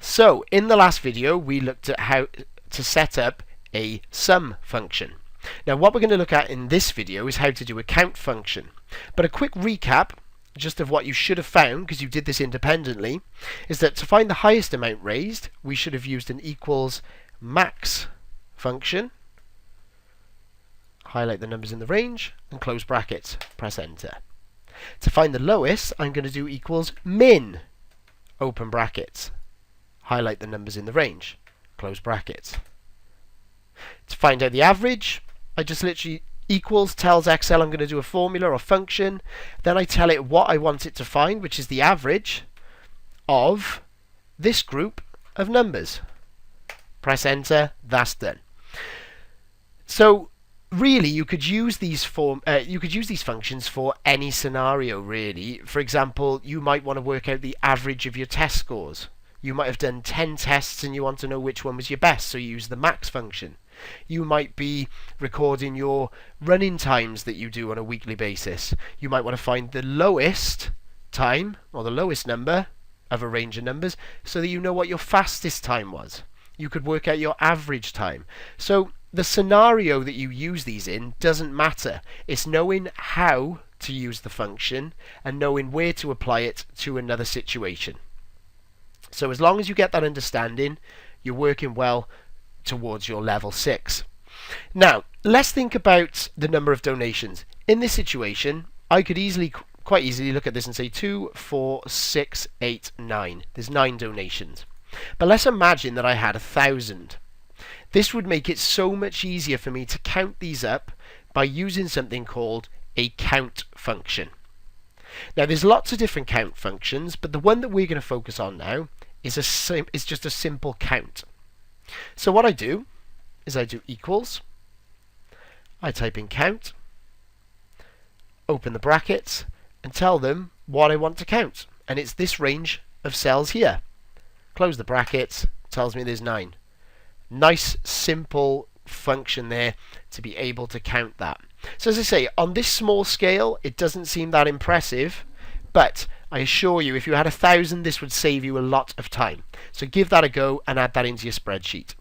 So in the last video we looked at how to set up a sum function. Now what we're going to look at in this video is how to do a count function. But a quick recap just of what you should have found, because you did this independently, is that to find the highest amount raised we should have used an equals max function, highlight the numbers in the range and close brackets, press enter. To find the lowest I'm going to do equals min, open brackets, highlight the numbers in the range, close brackets. To find out the average, I just literally equals tells Excel I'm going to do a formula or function, then I tell it what I want it to find, which is the average of this group of numbers. Press enter, that's done. So really you could use these functions for any scenario really. For example, you might want to work out the average of your test scores. You might have done 10 tests and you want to know which one was your best, so you use the max function. You might be recording your running times that you do on a weekly basis. You might want to find the lowest time or the lowest number of a range of numbers so that you know what your fastest time was. You could work out your average time. So the scenario that you use these in doesn't matter. It's knowing how to use the function and knowing where to apply it to another situation. So as long as you get that understanding, you're working well towards your level 6. Now, let's think about the number of donations. In this situation, I could quite easily look at this and say 2, 4, 6, 8, 9. There's 9 donations. But let's imagine that I had 1,000. This would make it so much easier for me to count these up by using something called a count function. Now there's lots of different count functions, but the one that we're going to focus on now is just a simple count. So what I do is I do equals, I type in count, open the brackets and tell them what I want to count, and it's this range of cells here. Close the brackets, tells me there's 9. Nice simple function there to be able to count that. So as I say, on this small scale it doesn't seem that impressive, but I assure you if you had 1,000 this would save you a lot of time. So give that a go and add that into your spreadsheet.